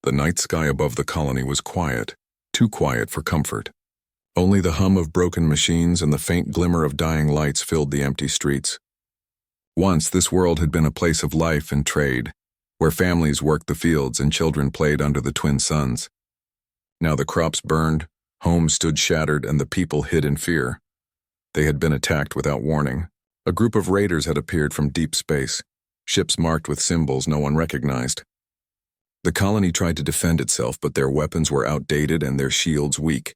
The night sky above the colony was quiet, too quiet for comfort. Only the hum of broken machines and the faint glimmer of dying lights filled the empty streets. Once this world had been a place of life and trade, where families worked the fields and children played under the twin suns. Now the crops burned, homes stood shattered, and the people hid in fear. They had been attacked without warning. A group of raiders had appeared from deep space, ships marked with symbols no one recognized. The colony tried to defend itself, but their weapons were outdated and their shields weak.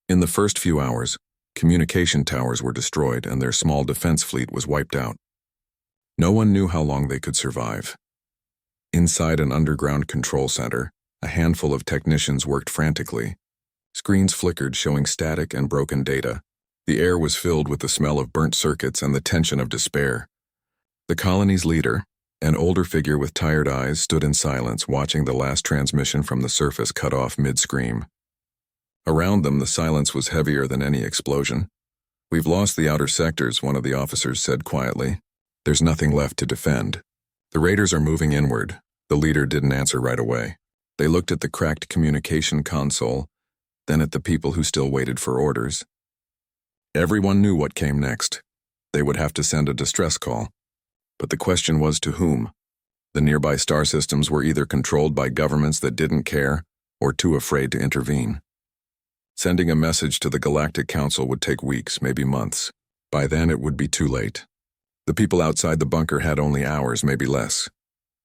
In the first few hours, communication towers were destroyed and their small defense fleet was wiped out. No one knew how long they could survive. Inside an underground control center, a handful of technicians worked frantically. Screens flickered, showing static and broken data. The air was filled with the smell of burnt circuits and the tension of despair. The colony's leader, an older figure with tired eyes, stood in silence, watching the last transmission from the surface cut off mid-scream. Around them, the silence was heavier than any explosion. "We've lost the outer sectors," one of the officers said quietly. "There's nothing left to defend." "The raiders are moving inward." The leader didn't answer right away. They looked at the cracked communication console, then at the people who still waited for orders. Everyone knew what came next. They would have to send a distress call. But the question was to whom? The nearby star systems were either controlled by governments that didn't care or too afraid to intervene. Sending a message to the Galactic Council would take weeks, maybe months. By then it would be too late. The people outside the bunker had only hours, maybe less.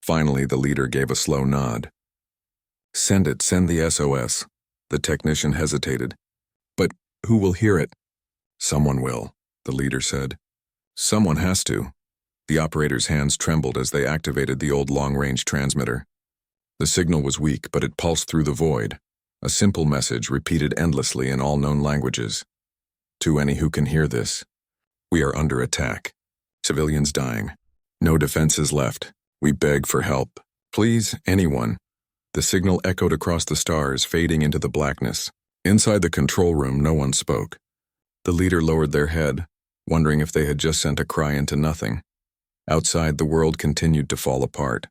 Finally, the leader gave a slow nod. "Send it, send the SOS." The technician hesitated. "But who will hear it?" "Someone will," the leader said. "Someone has to." The operator's hands trembled as they activated the old long-range transmitter. The signal was weak, but it pulsed through the void. A simple message repeated endlessly in all known languages. "To any who can hear this, we are under attack. Civilians dying. No defenses left. We beg for help. Please, anyone." The signal echoed across the stars, fading into the blackness. Inside the control room, no one spoke. The leader lowered their head, wondering if they had just sent a cry into nothing. Outside, the world continued to fall apart.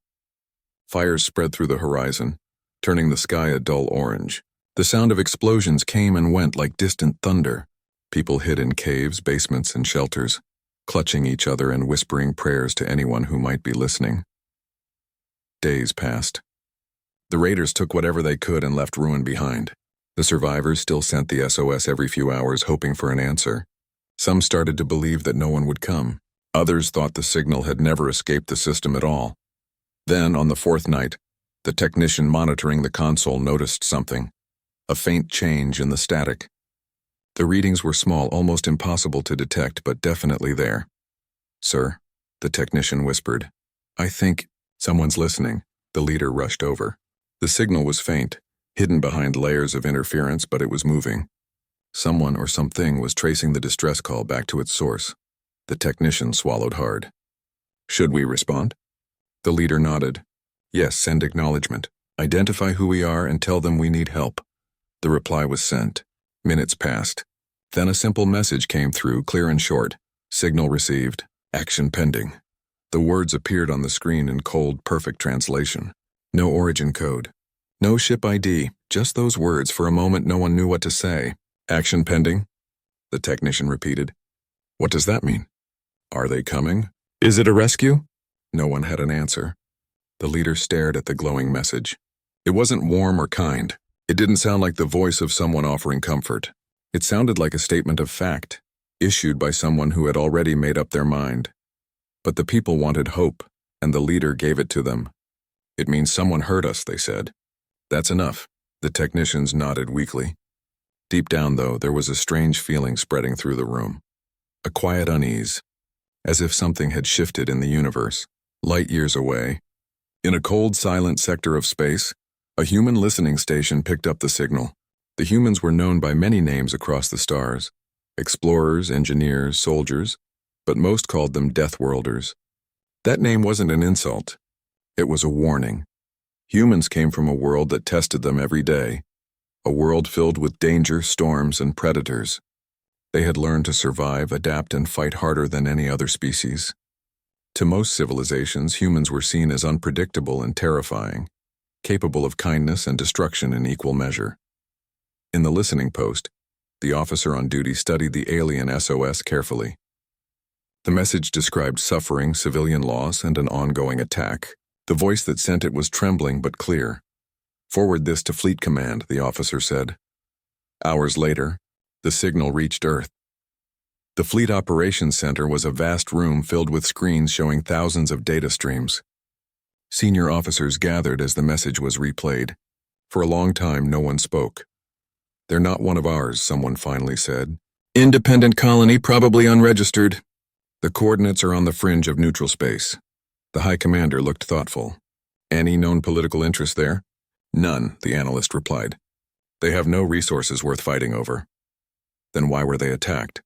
Fires spread through the horizon, turning the sky a dull orange. The sound of explosions came and went like distant thunder. People hid in caves, basements, and shelters, clutching each other and whispering prayers to anyone who might be listening. Days passed. The raiders took whatever they could and left ruin behind. The survivors still sent the SOS every few hours, hoping for an answer. Some started to believe that no one would come. Others thought the signal had never escaped the system at all. Then, on the fourth night, the technician monitoring the console noticed something. A faint change in the static. The readings were small, almost impossible to detect, but definitely there. "Sir," the technician whispered. "I think someone's listening." The leader rushed over. The signal was faint, hidden behind layers of interference, but it was moving. Someone or something was tracing the distress call back to its source. The technician swallowed hard. "Should we respond?" The leader nodded. "Yes, send acknowledgement. Identify who we are and tell them we need help." The reply was sent. Minutes passed. Then a simple message came through, clear and short. "Signal received. Action pending." The words appeared on the screen in cold, perfect translation. No origin code. No ship ID, just those words. For a moment, no one knew what to say. "Action pending?" the technician repeated. "What does that mean? Are they coming? Is it a rescue?" No one had an answer. The leader stared at the glowing message. It wasn't warm or kind. It didn't sound like the voice of someone offering comfort. It sounded like a statement of fact, issued by someone who had already made up their mind. But the people wanted hope, and the leader gave it to them. "It means someone heard us," they said. "That's enough." The technicians nodded weakly. Deep down, though, there was a strange feeling spreading through the room. A quiet unease, as if something had shifted in the universe, light years away. In a cold, silent sector of space, a human listening station picked up the signal. The humans were known by many names across the stars: explorers, engineers, soldiers, but most called them Deathworlders. That name wasn't an insult. It was a warning. Humans came from a world that tested them every day, a world filled with danger, storms, and predators. They had learned to survive, adapt, and fight harder than any other species. To most civilizations, humans were seen as unpredictable and terrifying. capable of kindness and destruction in equal measure. In the listening post, the officer on duty studied the alien SOS carefully. The message described suffering, civilian loss, and an ongoing attack. The voice that sent it was trembling but clear. "Forward this to Fleet Command," the officer said. Hours later, the signal reached Earth. The Fleet Operations Center was a vast room filled with screens showing thousands of data streams. Senior officers gathered as the message was replayed. For a long time, no one spoke. "They're not one of ours," someone finally said. "Independent colony, probably unregistered. The coordinates are on the fringe of neutral space." The High Commander looked thoughtful. "Any known political interest there?" "None," the analyst replied. "They have no resources worth fighting over." "Then why were they attacked?"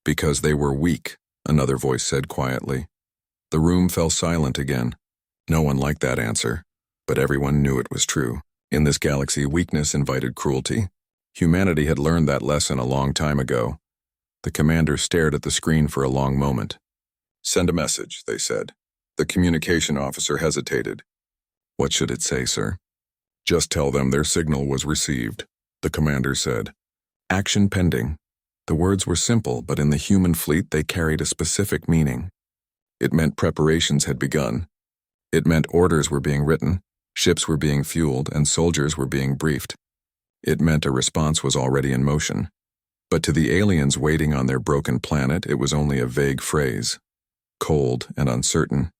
"Because they were weak," another voice said quietly. The room fell silent again. No one liked that answer, but everyone knew it was true. In this galaxy, weakness invited cruelty. Humanity had learned that lesson a long time ago. The commander stared at the screen for a long moment. "Send a message," they said. The communication officer hesitated. "What should it say, sir?" "Just tell them their signal was received," the commander said. "Action pending." The words were simple, but in the human fleet they carried a specific meaning. It meant preparations had begun. It meant orders were being written, ships were being fueled, and soldiers were being briefed. It meant a response was already in motion. But to the aliens waiting on their broken planet, it was only a vague phrase, cold and uncertain.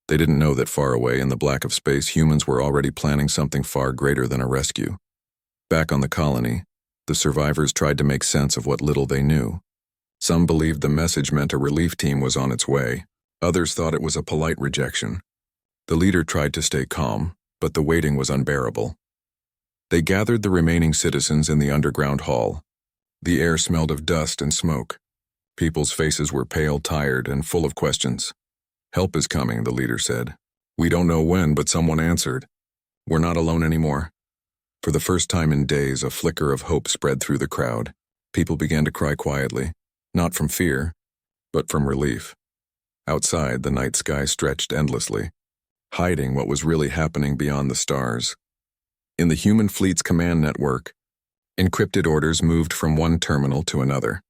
They didn't know that far away in the black of space, humans were already planning something far greater than a rescue. Back on the colony, the survivors tried to make sense of what little they knew. Some believed the message meant a relief team was on its way. Others thought it was a polite rejection. The leader tried to stay calm, but the waiting was unbearable. They gathered the remaining citizens in the underground hall. The air smelled of dust and smoke. People's faces were pale, tired, and full of questions. "Help is coming," the leader said. "We don't know when, but someone answered. We're not alone anymore." For the first time in days, a flicker of hope spread through the crowd. People began to cry quietly, not from fear, but from relief. Outside, the night sky stretched endlessly, hiding what was really happening beyond the stars. In the human fleet's command network, encrypted orders moved from one terminal to another.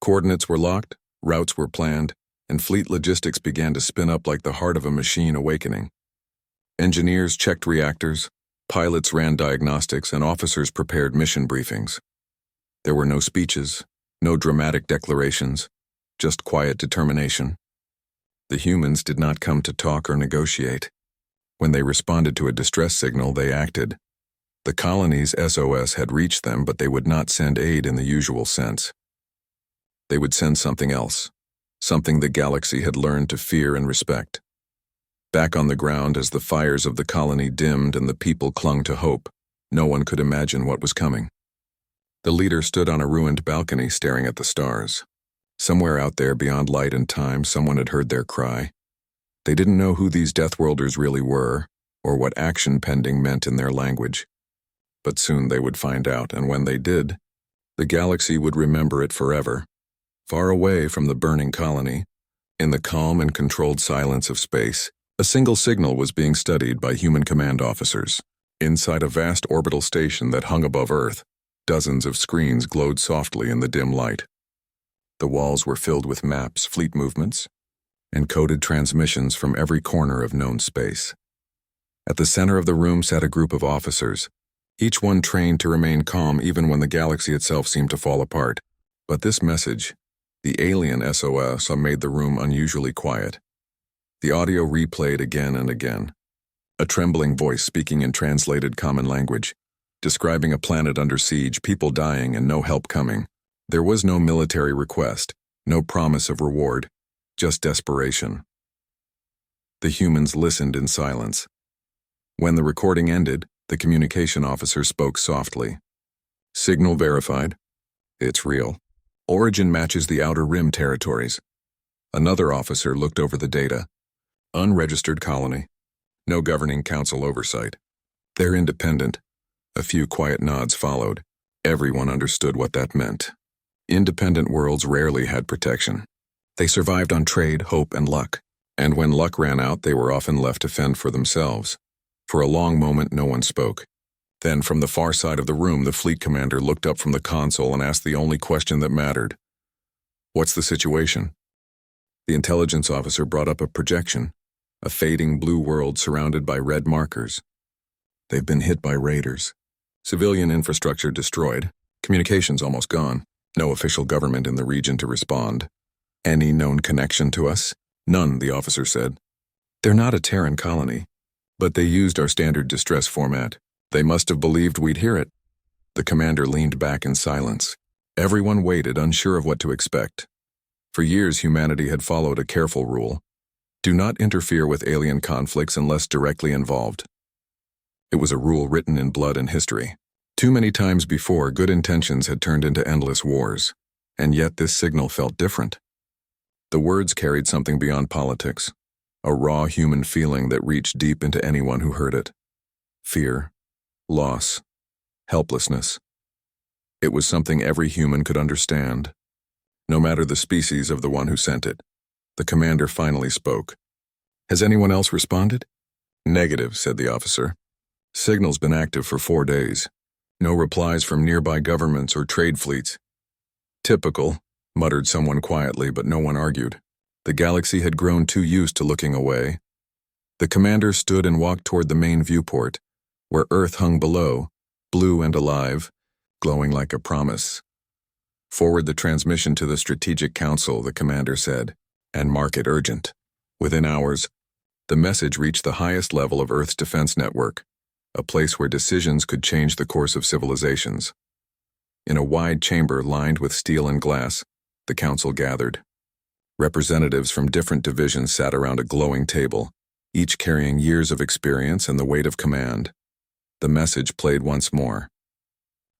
Coordinates were locked, routes were planned, and fleet logistics began to spin up like the heart of a machine awakening. Engineers checked reactors, pilots ran diagnostics, and officers prepared mission briefings. There were no speeches, no dramatic declarations, just quiet determination. The humans did not come to talk or negotiate. When they responded to a distress signal, they acted. The colony's SOS had reached them, but they would not send aid in the usual sense. They would send something else, something the galaxy had learned to fear and respect. Back on the ground, as the fires of the colony dimmed and the people clung to hope, no one could imagine what was coming. The leader stood on a ruined balcony staring at the stars. Somewhere out there beyond light and time, someone had heard their cry. They didn't know who these Deathworlders really were, or what action pending meant in their language. But soon they would find out, and when they did, the galaxy would remember it forever. Far away from the burning colony, in the calm and controlled silence of space, a single signal was being studied by human command officers. Inside a vast orbital station that hung above Earth, dozens of screens glowed softly in the dim light. The walls were filled with maps, fleet movements, and coded transmissions from every corner of known space. At the center of the room sat a group of officers, each one trained to remain calm even when the galaxy itself seemed to fall apart. But this message, the alien SOS, made the room unusually quiet. The audio replayed again and again. A trembling voice speaking in translated common language, describing a planet under siege, people dying, and no help coming. There was no military request, no promise of reward, just desperation. The humans listened in silence. When the recording ended, the communication officer spoke softly. "Signal verified. It's real. Origin matches the Outer Rim territories." Another officer looked over the data. "Unregistered colony. No governing council oversight. They're independent." A few quiet nods followed. Everyone understood what that meant. Independent worlds rarely had protection. They survived on trade, hope, and luck. And when luck ran out, they were often left to fend for themselves. For a long moment, no one spoke. Then, from the far side of the room, the fleet commander looked up from the console and asked the only question that mattered. "What's the situation?" The intelligence officer brought up a projection, a fading blue world surrounded by red markers. "They've been hit by raiders. Civilian infrastructure destroyed, communications almost gone, no official government in the region to respond. Any known connection to us?" "None," the officer said. "They're not a Terran colony, but they used our standard distress format. They must have believed we'd hear it." The commander leaned back in silence. Everyone waited, unsure of what to expect. For years, humanity had followed a careful rule: do not interfere with alien conflicts unless directly involved. It was a rule written in blood and history. Too many times before, good intentions had turned into endless wars, and yet this signal felt different. The words carried something beyond politics, a raw human feeling that reached deep into anyone who heard it. Fear, loss, helplessness. It was something every human could understand, no matter the species of the one who sent it. The commander finally spoke. "Has anyone else responded?" "Negative," said the officer. "Signal's been active for 4 days. No replies from nearby governments or trade fleets." "Typical," muttered someone quietly, but no one argued. The galaxy had grown too used to looking away. The commander stood and walked toward the main viewport, where Earth hung below, blue and alive, glowing like a promise. "Forward the transmission to the Strategic Council," the commander said, "and mark it urgent." Within hours, the message reached the highest level of Earth's defense network, a place where decisions could change the course of civilizations. In a wide chamber lined with steel and glass, the council gathered. Representatives from different divisions sat around a glowing table, each carrying years of experience and the weight of command. The message played once more.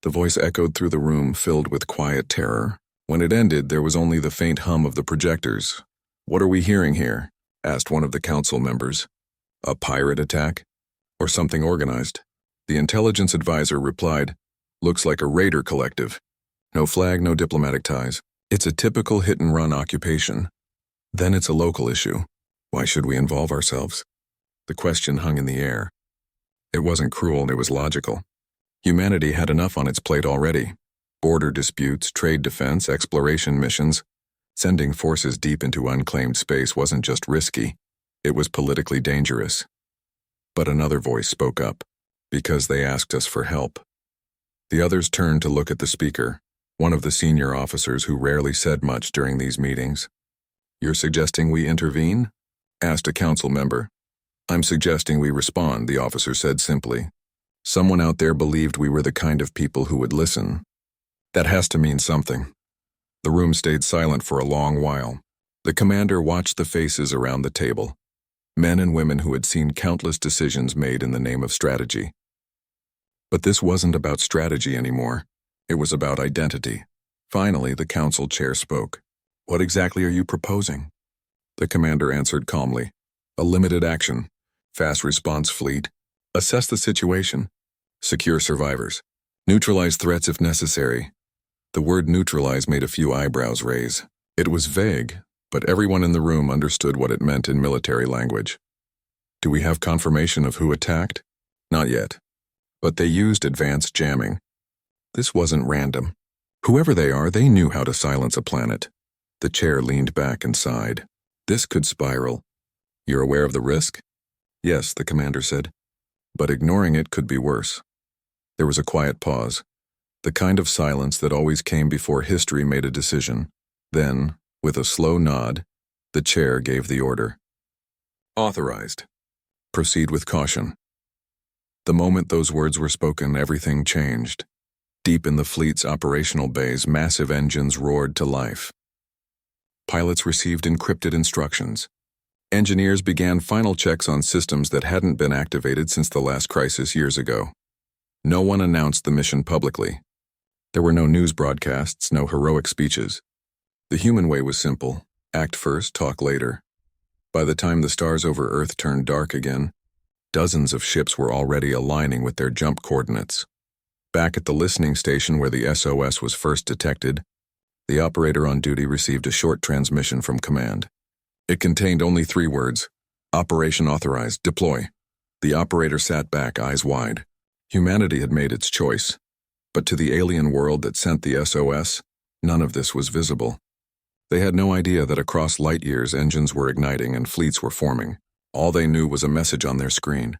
The voice echoed through the room, filled with quiet terror. When it ended, there was only the faint hum of the projectors. "What are we hearing here?" asked one of the council members. "A pirate attack? Or something organized?" The intelligence advisor replied, "Looks like a raider collective. No flag, no diplomatic ties. It's a typical hit-and-run occupation." "Then it's a local issue. Why should we involve ourselves?" The question hung in the air. It wasn't cruel, it was logical. Humanity had enough on its plate already. Border disputes, trade defense, exploration missions. Sending forces deep into unclaimed space wasn't just risky, it was politically dangerous. But another voice spoke up, "Because they asked us for help." The others turned to look at the speaker, one of the senior officers who rarely said much during these meetings. "You're suggesting we intervene?" asked a council member. "I'm suggesting we respond," the officer said simply. "Someone out there believed we were the kind of people who would listen. That has to mean something." The room stayed silent for a long while. The commander watched the faces around the table, men and women who had seen countless decisions made in the name of strategy. But this wasn't about strategy anymore. It was about identity. Finally, the council chair spoke. "What exactly are you proposing?" The commander answered calmly. "A limited action, fast response fleet, assess the situation, secure survivors, neutralize threats if necessary." The word neutralize made a few eyebrows raise. It was vague, but everyone in the room understood what it meant in military language. "Do we have confirmation of who attacked?" "Not yet. But they used advanced jamming. This wasn't random. Whoever they are, they knew how to silence a planet." The chair leaned back and sighed. "This could spiral." "You're aware of the risk?" "Yes," the commander said. "But ignoring it could be worse." There was a quiet pause, the kind of silence that always came before history made a decision. Then, with a slow nod, the chair gave the order. "Authorized. Proceed with caution." The moment those words were spoken, everything changed. Deep in the fleet's operational bays, massive engines roared to life. Pilots received encrypted instructions. Engineers began final checks on systems that hadn't been activated since the last crisis years ago. No one announced the mission publicly. There were no news broadcasts, no heroic speeches. The human way was simple: act first, talk later. By the time the stars over Earth turned dark again, dozens of ships were already aligning with their jump coordinates. Back at the listening station where the SOS was first detected, the operator on duty received a short transmission from command. It contained only 3 words: "Operation authorized, deploy." The operator sat back, eyes wide. Humanity had made its choice. But to the alien world that sent the SOS, none of this was visible. They had no idea that across light years engines were igniting and fleets were forming. All they knew was a message on their screen.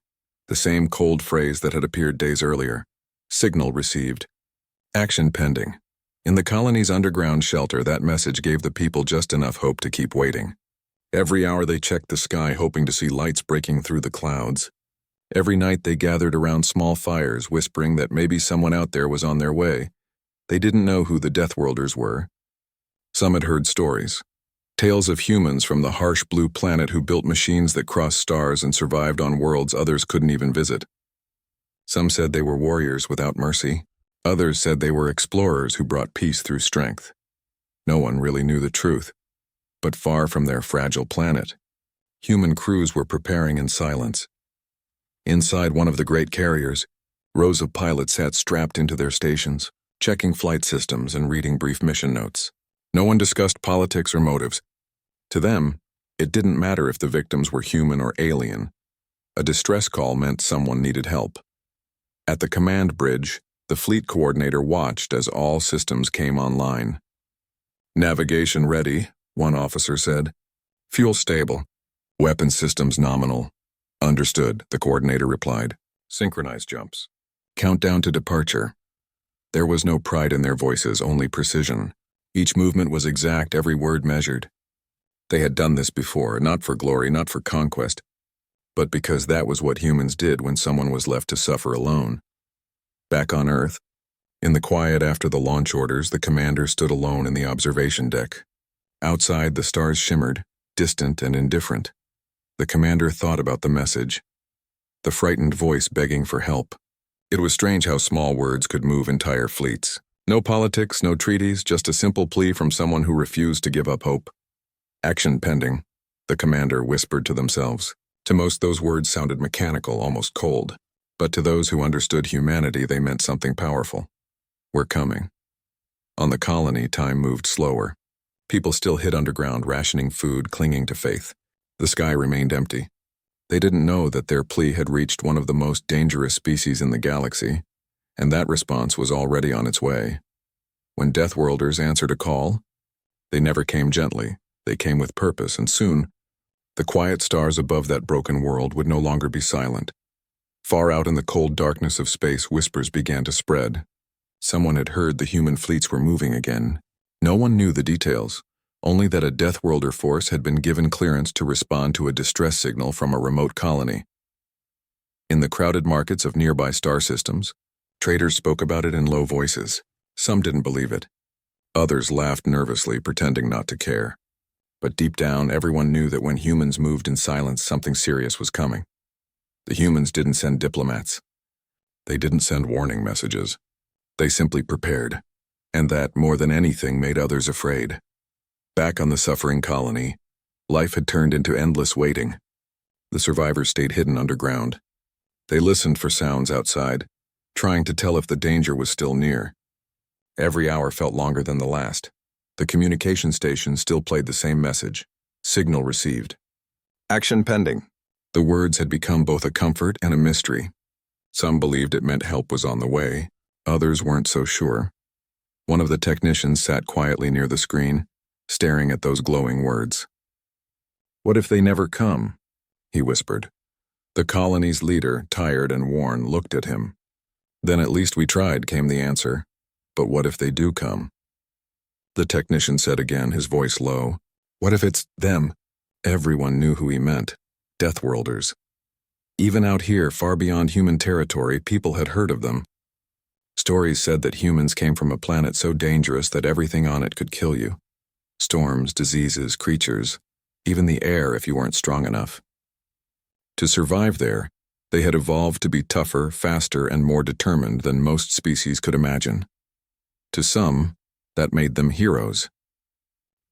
The same cold phrase that had appeared days earlier. Signal received. Action pending. In the colony's underground shelter, that message gave the people just enough hope to keep waiting. Every hour they checked the sky, hoping to see lights breaking through the clouds. Every night they gathered around small fires, whispering that maybe someone out there was on their way. They didn't know who the Deathworlders were. Some had heard stories. Tales of humans from the harsh blue planet who built machines that crossed stars and survived on worlds others couldn't even visit. Some said they were warriors without mercy. Others said they were explorers who brought peace through strength. No one really knew the truth. But far from their fragile planet, human crews were preparing in silence. Inside one of the great carriers, rows of pilots sat strapped into their stations, checking flight systems and reading brief mission notes. No one discussed politics or motives. To them, it didn't matter if the victims were human or alien. A distress call meant someone needed help. At the command bridge, the fleet coordinator watched as all systems came online. "Navigation ready," one officer said. "Fuel stable. Weapon systems nominal." "Understood," the coordinator replied. "Synchronized jumps. Countdown to departure." There was no pride in their voices, only precision. Each movement was exact, every word measured. They had done this before, not for glory, not for conquest, but because that was what humans did when someone was left to suffer alone. Back on Earth, in the quiet after the launch orders, the commander stood alone in the observation deck. Outside, the stars shimmered, distant and indifferent. The commander thought about the message, the frightened voice begging for help. It was strange how small words could move entire fleets. No politics, no treaties, just a simple plea from someone who refused to give up hope. "Action pending," the commander whispered to themselves. To most, those words sounded mechanical, almost cold. But to those who understood humanity, they meant something powerful. "We're coming." On the colony, time moved slower. People still hid underground, rationing food, clinging to faith. The sky remained empty. They didn't know that their plea had reached one of the most dangerous species in the galaxy, and that response was already on its way. When Deathworlders answered a call, they never came gently. They came with purpose, and soon, the quiet stars above that broken world would no longer be silent. Far out in the cold darkness of space, whispers began to spread. Someone had heard the human fleets were moving again. No one knew the details, only that a Deathworlder force had been given clearance to respond to a distress signal from a remote colony. In the crowded markets of nearby star systems, traders spoke about it in low voices. Some didn't believe it. Others laughed nervously, pretending not to care. But deep down, everyone knew that when humans moved in silence, something serious was coming. The humans didn't send diplomats. They didn't send warning messages. They simply prepared. And that, more than anything, made others afraid. Back on the suffering colony, life had turned into endless waiting. The survivors stayed hidden underground. They listened for sounds outside, trying to tell if the danger was still near. Every hour felt longer than the last. The communication station still played the same message. Signal received. Action pending. The words had become both a comfort and a mystery. Some believed it meant help was on the way. Others weren't so sure. One of the technicians sat quietly near the screen, staring at those glowing words. "What if they never come?" he whispered. The colony's leader, tired and worn, looked at him. "Then at least we tried," came the answer. "But what if they do come?" The technician said again, his voice low. "What if it's them?" Everyone knew who he meant. Deathworlders. Even out here, far beyond human territory, people had heard of them. Stories said that humans came from a planet so dangerous that everything on it could kill you. Storms, diseases, creatures, even the air if you weren't strong enough. To survive there, they had evolved to be tougher, faster, and more determined than most species could imagine. To some, that made them heroes.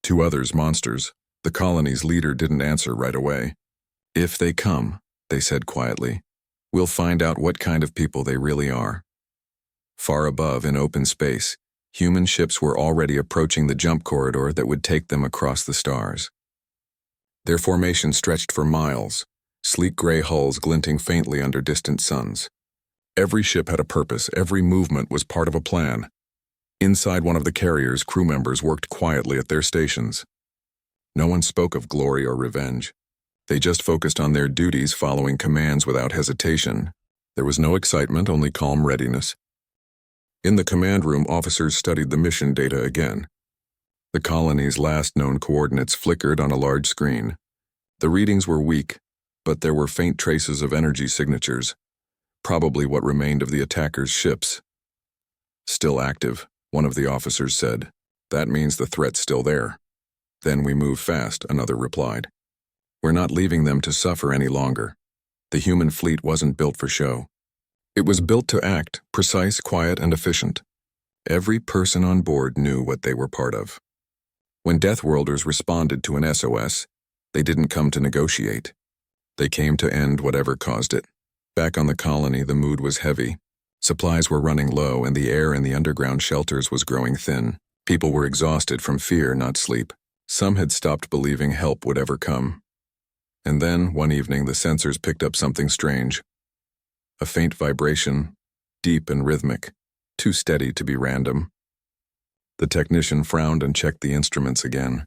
To others, monsters. The colony's leader didn't answer right away. "If they come," they said quietly, "we'll find out what kind of people they really are." Far above, in open space, human ships were already approaching the jump corridor that would take them across the stars. Their formation stretched for miles, sleek gray hulls glinting faintly under distant suns. Every ship had a purpose, every movement was part of a plan. Inside one of the carriers, crew members worked quietly at their stations. No one spoke of glory or revenge. They just focused on their duties, following commands without hesitation. There was no excitement, only calm readiness. In the command room, officers studied the mission data again. The colony's last known coordinates flickered on a large screen. The readings were weak, but there were faint traces of energy signatures, probably what remained of the attackers' ships. Still active, one of the officers said. That means the threat's still there. Then we move fast, another replied. We're not leaving them to suffer any longer. The human fleet wasn't built for show. It was built to act, precise, quiet, and efficient. Every person on board knew what they were part of. When Deathworlders responded to an SOS, they didn't come to negotiate. They came to end whatever caused it. Back on the colony, the mood was heavy. Supplies were running low, and the air in the underground shelters was growing thin. People were exhausted from fear, not sleep. Some had stopped believing help would ever come. And then, one evening, the sensors picked up something strange. A faint vibration, deep and rhythmic, too steady to be random. The technician frowned and checked the instruments again.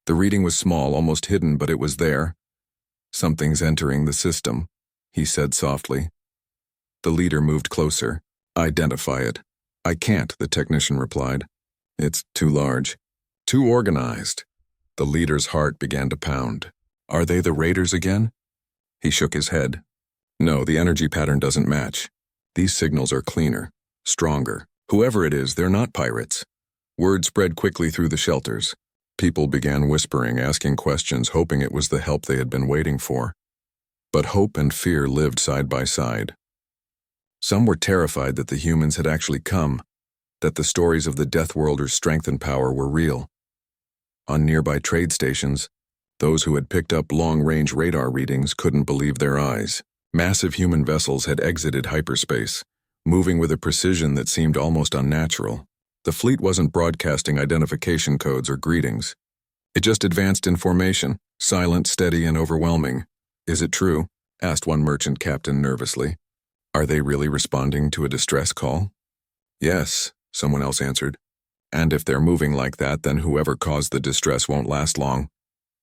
The reading was small, almost hidden, but it was there. Something's entering the system, he said softly. The leader moved closer. Identify it. I can't, the technician replied. It's too large. Too organized. The leader's heart began to pound. Are they the raiders again? He shook his head. No, the energy pattern doesn't match. These signals are cleaner, stronger. Whoever it is, they're not pirates. Word spread quickly through the shelters. People began whispering, asking questions, hoping it was the help they had been waiting for. But hope and fear lived side by side. Some were terrified that the humans had actually come, that the stories of the Deathworlders' strength and power were real. On nearby trade stations, those who had picked up long-range radar readings couldn't believe their eyes. Massive human vessels had exited hyperspace, moving with a precision that seemed almost unnatural. The fleet wasn't broadcasting identification codes or greetings. It just advanced in formation, silent, steady, and overwhelming. Is it true? Asked one merchant captain nervously. Are they really responding to a distress call? Yes, someone else answered. And if they're moving like that, then whoever caused the distress won't last long.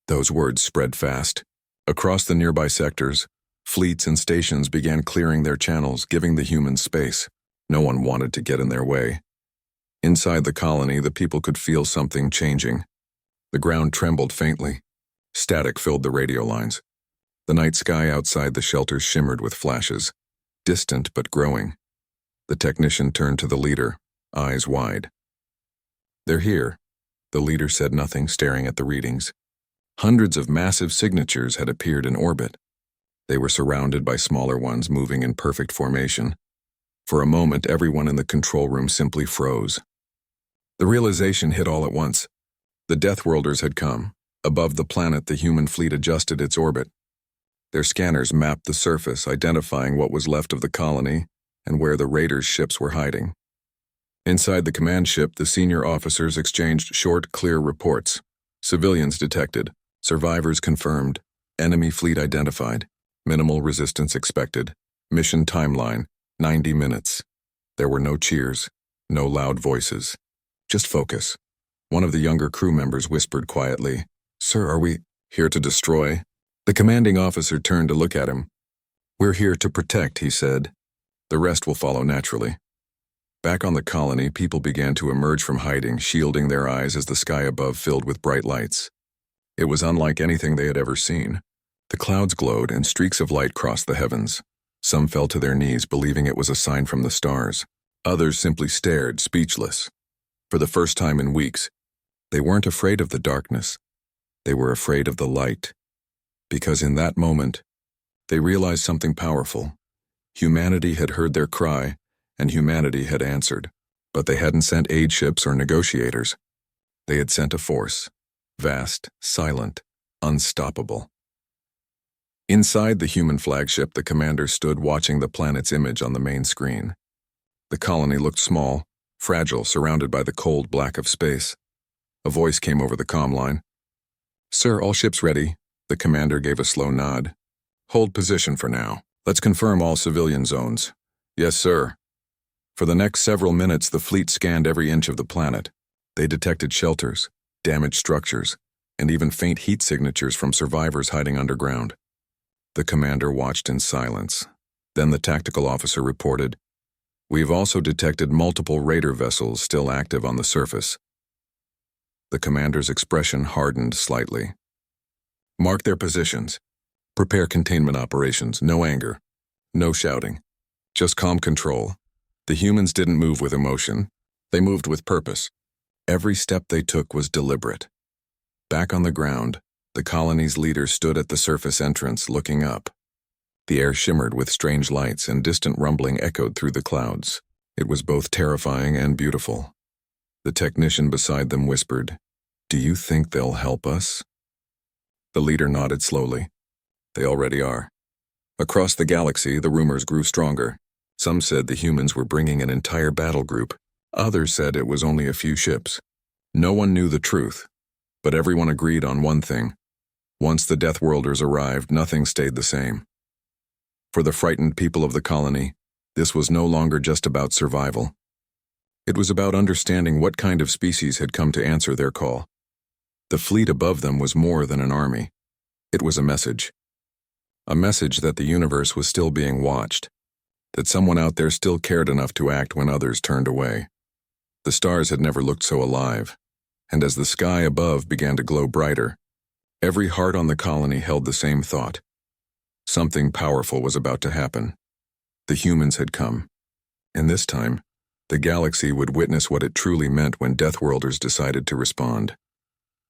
Those words spread fast. Across the nearby sectors, fleets and stations began clearing their channels, giving the humans space. No one wanted to get in their way. Inside the colony, the people could feel something changing. The ground trembled faintly. Static filled the radio lines. The night sky outside the shelters shimmered with flashes, distant but growing. The technician turned to the leader, eyes wide. They're here. The leader said nothing, staring at the readings. Hundreds of massive signatures had appeared in orbit. They were surrounded by smaller ones moving in perfect formation. For a moment, everyone in the control room simply froze. The realization hit all at once. The Deathworlders had come. Above the planet, the human fleet adjusted its orbit. Their scanners mapped the surface, identifying what was left of the colony and where the raiders' ships were hiding. Inside the command ship, the senior officers exchanged short, clear reports. Civilians detected. Survivors confirmed. Enemy fleet identified. Minimal resistance expected. Mission timeline, 90 minutes. There were no cheers, no loud voices. Just focus. One of the younger crew members whispered quietly, Sir, are we here to destroy? The commanding officer turned to look at him. We're here to protect, he said. The rest will follow naturally. Back on the colony, people began to emerge from hiding, shielding their eyes as the sky above filled with bright lights. It was unlike anything they had ever seen. The clouds glowed and streaks of light crossed the heavens. Some fell to their knees, believing it was a sign from the stars. Others simply stared, speechless. For the first time in weeks, they weren't afraid of the darkness. They were afraid of the light. Because in that moment, they realized something powerful. Humanity had heard their cry, and humanity had answered. But they hadn't sent aid ships or negotiators. They had sent a force, vast, silent, unstoppable. Inside the human flagship, the commander stood watching the planet's image on the main screen. The colony looked small, fragile, surrounded by the cold black of space. A voice came over the comm line. Sir, all ships ready. The commander gave a slow nod. Hold position for now. Let's confirm all civilian zones. Yes, sir. For the next several minutes, the fleet scanned every inch of the planet. They detected shelters, damaged structures, and even faint heat signatures from survivors hiding underground. The commander watched in silence. Then the tactical officer reported, "We've also detected multiple raider vessels still active on the surface." The commander's expression hardened slightly. "Mark their positions. Prepare containment operations. No anger. No shouting. Just calm control." The humans didn't move with emotion. They moved with purpose. Every step they took was deliberate. Back on the ground, the colony's leader stood at the surface entrance, looking up. The air shimmered with strange lights, and distant rumbling echoed through the clouds. It was both terrifying and beautiful. The technician beside them whispered, "Do you think they'll help us?" The leader nodded slowly. "They already are." Across the galaxy, the rumors grew stronger. Some said the humans were bringing an entire battle group. Others said it was only a few ships. No one knew the truth, but everyone agreed on one thing. Once the Deathworlders arrived, nothing stayed the same. For the frightened people of the colony, this was no longer just about survival. It was about understanding what kind of species had come to answer their call. The fleet above them was more than an army. It was a message. A message that the universe was still being watched, that someone out there still cared enough to act when others turned away. The stars had never looked so alive, and as the sky above began to glow brighter, every heart on the colony held the same thought. Something powerful was about to happen. The humans had come, and this time, the galaxy would witness what it truly meant when Deathworlders decided to respond.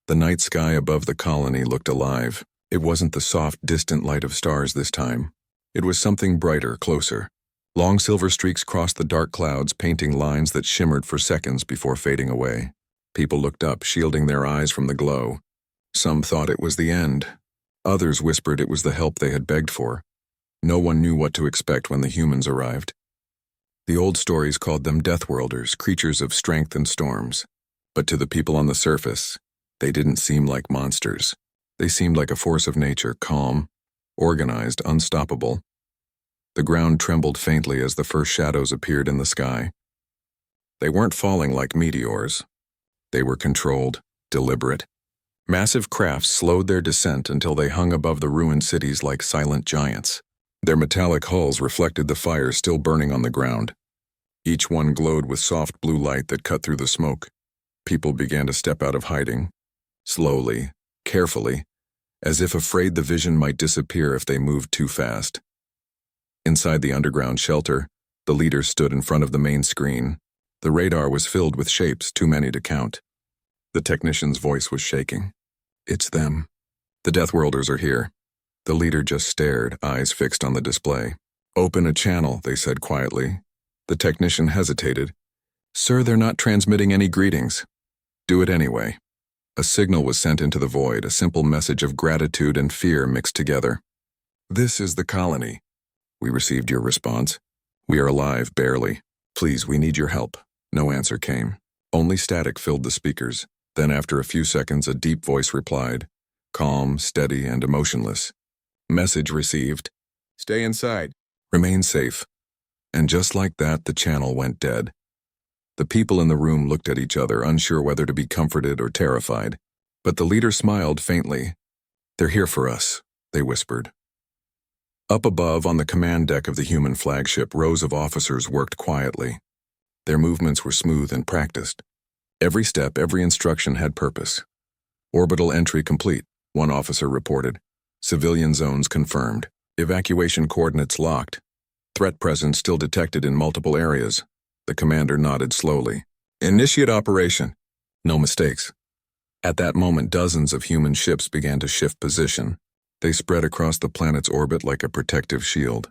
The night sky above the colony looked alive. It wasn't the soft, distant light of stars this time. It was something brighter, closer. Long silver streaks crossed the dark clouds, painting lines that shimmered for seconds before fading away. People looked up, shielding their eyes from the glow. Some thought it was the end. Others whispered it was the help they had begged for. No one knew what to expect when the humans arrived. The old stories called them Deathworlders, creatures of strength and storms. But to the people on the surface, they didn't seem like monsters. They seemed like a force of nature, calm, organized, unstoppable. The ground trembled faintly as the first shadows appeared in the sky. They weren't falling like meteors. They were controlled, deliberate. Massive crafts slowed their descent until they hung above the ruined cities like silent giants. Their metallic hulls reflected the fire still burning on the ground. Each one glowed with soft blue light that cut through the smoke. People began to step out of hiding, slowly, carefully, as if afraid the vision might disappear if they moved too fast. Inside the underground shelter, the leader stood in front of the main screen. The radar was filled with shapes, too many to count. The technician's voice was shaking. "It's them. The Deathworlders are here." The leader just stared, eyes fixed on the display. "Open a channel," they said quietly. The technician hesitated. "Sir, they're not transmitting any greetings." "Do it anyway." A signal was sent into the void, a simple message of gratitude and fear mixed together. "This is the colony. We received your response. We are alive, barely. Please, we need your help." No answer came. Only static filled the speakers. Then after a few seconds, a deep voice replied, calm, steady, and emotionless. "Message received. Stay inside. Remain safe." And just like that, the channel went dead. The people in the room looked at each other, unsure whether to be comforted or terrified. But the leader smiled faintly. "They're here for us," they whispered. Up above, on the command deck of the human flagship, rows of officers worked quietly. Their movements were smooth and practiced. Every step, every instruction had purpose. "Orbital entry complete," one officer reported. "Civilian zones confirmed. Evacuation coordinates locked. Threat presence still detected in multiple areas." The commander nodded slowly. "Initiate operation." No mistakes. At that moment, dozens of human ships began to shift position. They spread across the planet's orbit like a protective shield.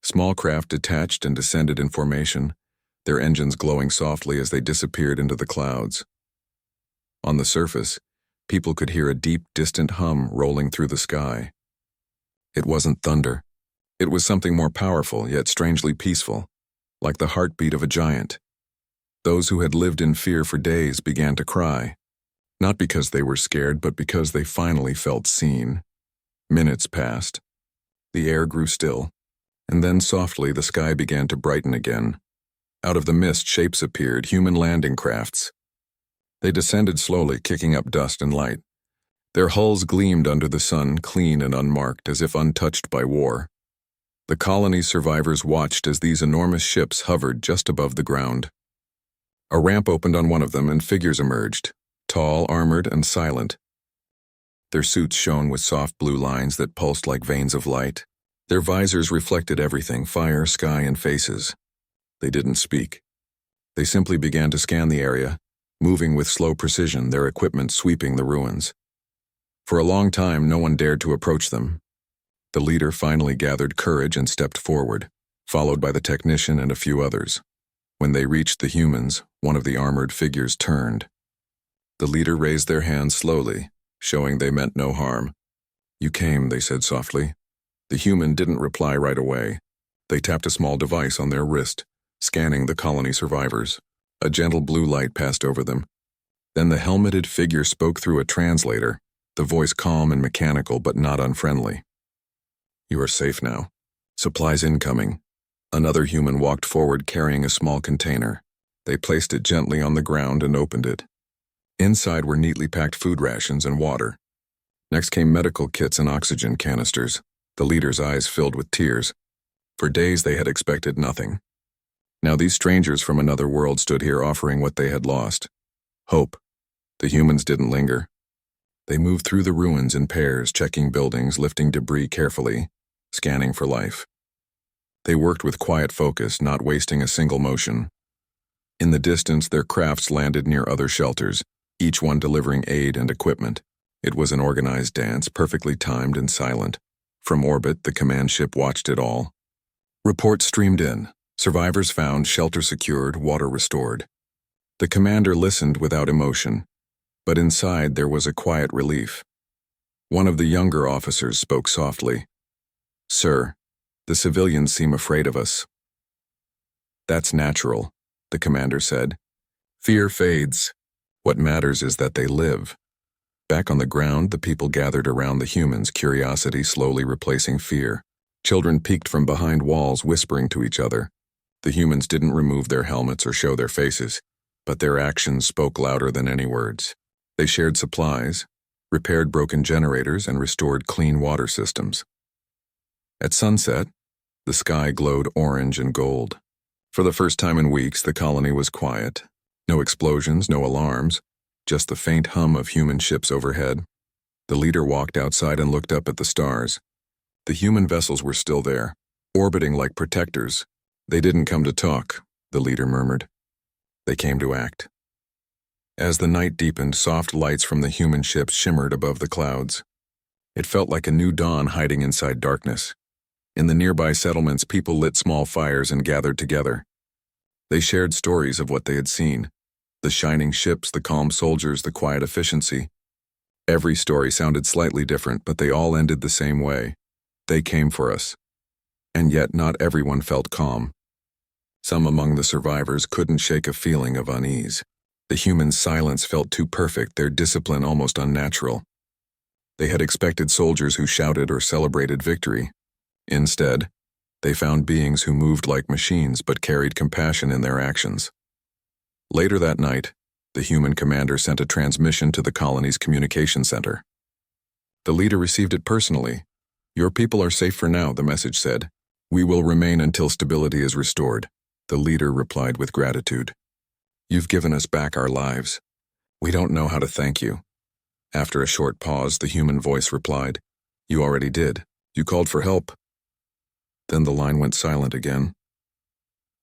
Small craft detached and descended in formation, their engines glowing softly as they disappeared into the clouds. On the surface, people could hear a deep, distant hum rolling through the sky. It wasn't thunder. It was something more powerful, yet strangely peaceful, like the heartbeat of a giant. Those who had lived in fear for days began to cry, not because they were scared, but because they finally felt seen. Minutes passed. The air grew still, and then softly the sky began to brighten again. Out of the mist, shapes appeared, human landing crafts. They descended slowly, kicking up dust and light. Their hulls gleamed under the sun, clean and unmarked, as if untouched by war. The colony's survivors watched as these enormous ships hovered just above the ground. A ramp opened on one of them and figures emerged, tall, armored, and silent. Their suits shone with soft blue lines that pulsed like veins of light. Their visors reflected everything, fire, sky, and faces. They didn't speak. They simply began to scan the area, moving with slow precision, their equipment sweeping the ruins. For a long time, no one dared to approach them. The leader finally gathered courage and stepped forward, followed by the technician and a few others. When they reached the humans, one of the armored figures turned. The leader raised their hands slowly, showing they meant no harm. "You came," they said softly. The human didn't reply right away. They tapped a small device on their wrist, scanning the colony survivors. A gentle blue light passed over them. Then the helmeted figure spoke through a translator, the voice calm and mechanical but not unfriendly. "You are safe now. Supplies incoming." Another human walked forward carrying a small container. They placed it gently on the ground and opened it. Inside were neatly packed food rations and water. Next came medical kits and oxygen canisters. The leader's eyes filled with tears. For days they had expected nothing. Now these strangers from another world stood here offering what they had lost. Hope. The humans didn't linger. They moved through the ruins in pairs, checking buildings, lifting debris carefully, scanning for life. They worked with quiet focus, not wasting a single motion. In the distance, their crafts landed near other shelters, each one delivering aid and equipment. It was an organized dance, perfectly timed and silent. From orbit, the command ship watched it all. Reports streamed in. Survivors found, shelter secured, water restored. The commander listened without emotion, but inside there was a quiet relief. One of the younger officers spoke softly. "Sir, the civilians seem afraid of us." "That's natural," the commander said. "Fear fades. What matters is that they live." Back on the ground, the people gathered around the humans, curiosity slowly replacing fear. Children peeked from behind walls, whispering to each other. The humans didn't remove their helmets or show their faces, but their actions spoke louder than any words. They shared supplies, repaired broken generators, and restored clean water systems. At sunset, the sky glowed orange and gold. For the first time in weeks, the colony was quiet. No explosions, no alarms, just the faint hum of human ships overhead. The leader walked outside and looked up at the stars. The human vessels were still there, orbiting like protectors. "They didn't come to talk," the leader murmured. "They came to act." As the night deepened, soft lights from the human ships shimmered above the clouds. It felt like a new dawn hiding inside darkness. In the nearby settlements, people lit small fires and gathered together. They shared stories of what they had seen. The shining ships, the calm soldiers, the quiet efficiency. Every story sounded slightly different, but they all ended the same way. They came for us. And yet not everyone felt calm. Some among the survivors couldn't shake a feeling of unease. The human silence felt too perfect, their discipline almost unnatural. They had expected soldiers who shouted or celebrated victory. Instead, they found beings who moved like machines but carried compassion in their actions. Later that night, the human commander sent a transmission to the colony's communication center. The leader received it personally. "Your people are safe for now," the message said. "We will remain until stability is restored." The leader replied with gratitude. "You've given us back our lives. We don't know how to thank you." After a short pause, the human voice replied, "You already did. You called for help." Then the line went silent again.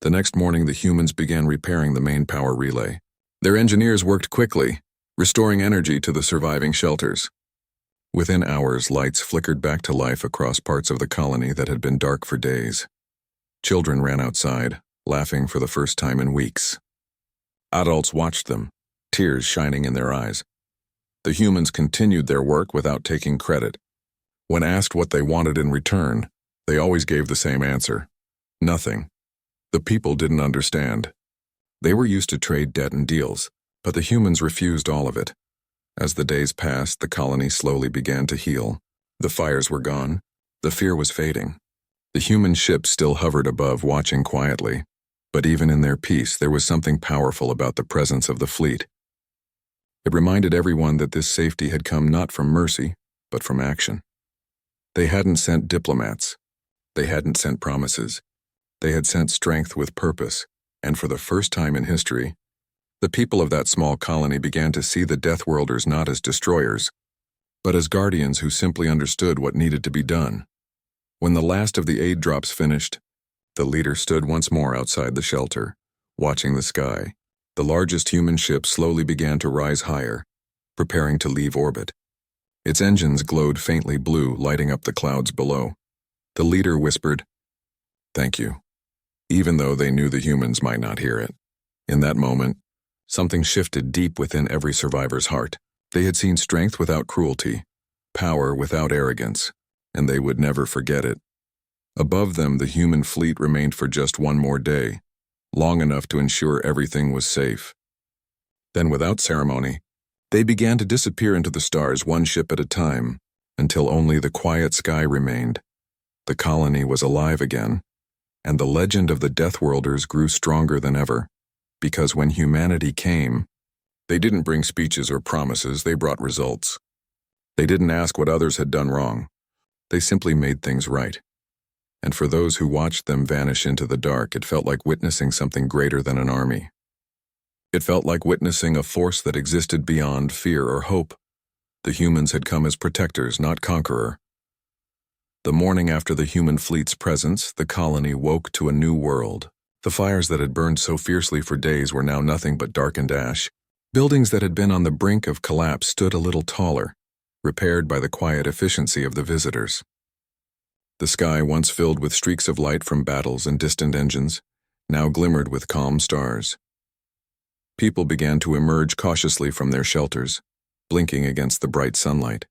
The next morning, the humans began repairing the main power relay. Their engineers worked quickly, restoring energy to the surviving shelters. Within hours, lights flickered back to life across parts of the colony that had been dark for days. Children ran outside, laughing for the first time in weeks. Adults watched them, tears shining in their eyes. The humans continued their work without taking credit. When asked what they wanted in return, they always gave the same answer: nothing. The people didn't understand. They were used to trade, debt, and deals, but the humans refused all of it. As the days passed, the colony slowly began to heal. The fires were gone, The fear was fading. The human ship still hovered above, watching quietly, but even in their peace there was something powerful about the presence of the fleet. It reminded everyone that this safety had come not from mercy, but from action. They hadn't sent diplomats. They hadn't sent promises. They had sent strength with purpose, and for the first time in history, the people of that small colony began to see the Deathworlders not as destroyers, but as guardians who simply understood what needed to be done. When the last of the aid drops finished, the leader stood once more outside the shelter, watching the sky. The largest human ship slowly began to rise higher, preparing to leave orbit. Its engines glowed faintly blue, lighting up the clouds below. The leader whispered, "Thank you," even though they knew the humans might not hear it. In that moment, something shifted deep within every survivor's heart. They had seen strength without cruelty, power without arrogance, and they would never forget it. Above them, the human fleet remained for just one more day, long enough to ensure everything was safe. Then, without ceremony, they began to disappear into the stars, one ship at a time, until only the quiet sky remained. The colony was alive again, and the legend of the Deathworlders grew stronger than ever, because when humanity came, they didn't bring speeches or promises, they brought results. They didn't ask what others had done wrong. They simply made things right. And for those who watched them vanish into the dark, it felt like witnessing something greater than an army. It felt like witnessing a force that existed beyond fear or hope. The humans had come as protectors, not conqueror. The morning after the human fleet's presence, the colony woke to a new world. The fires that had burned so fiercely for days were now nothing but darkened ash. Buildings that had been on the brink of collapse stood a little taller, repaired by the quiet efficiency of the visitors. The sky, once filled with streaks of light from battles and distant engines, now glimmered with calm stars. People began to emerge cautiously from their shelters, blinking against the bright sunlight.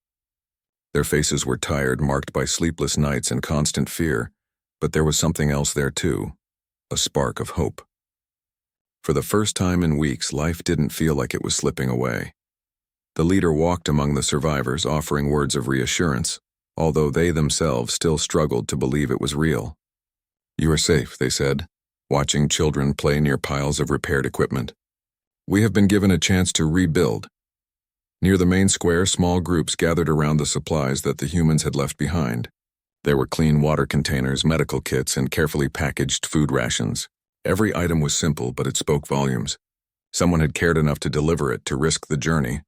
Their faces were tired, marked by sleepless nights and constant fear, but there was something else there too, a spark of hope. For the first time in weeks, life didn't feel like it was slipping away. The leader walked among the survivors, offering words of reassurance, although they themselves still struggled to believe it was real. "You are safe," they said, watching children play near piles of repaired equipment. "We have been given a chance to rebuild." Near the main square, small groups gathered around the supplies that the humans had left behind. There were clean water containers, medical kits, and carefully packaged food rations. Every item was simple, but it spoke volumes. Someone had cared enough to deliver it, to risk the journey,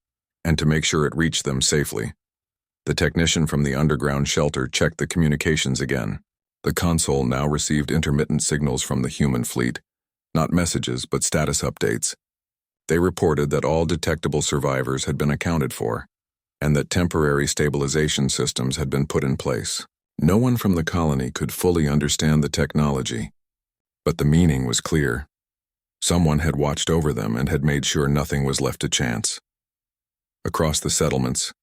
and to make sure it reached them safely. The technician from the underground shelter checked the communications again. The console now received intermittent signals from the human fleet, not messages, but status updates. They reported that all detectable survivors had been accounted for, and that temporary stabilization systems had been put in place. No one from the colony could fully understand the technology, but the meaning was clear. Someone had watched over them and had made sure nothing was left to chance. Across the settlements,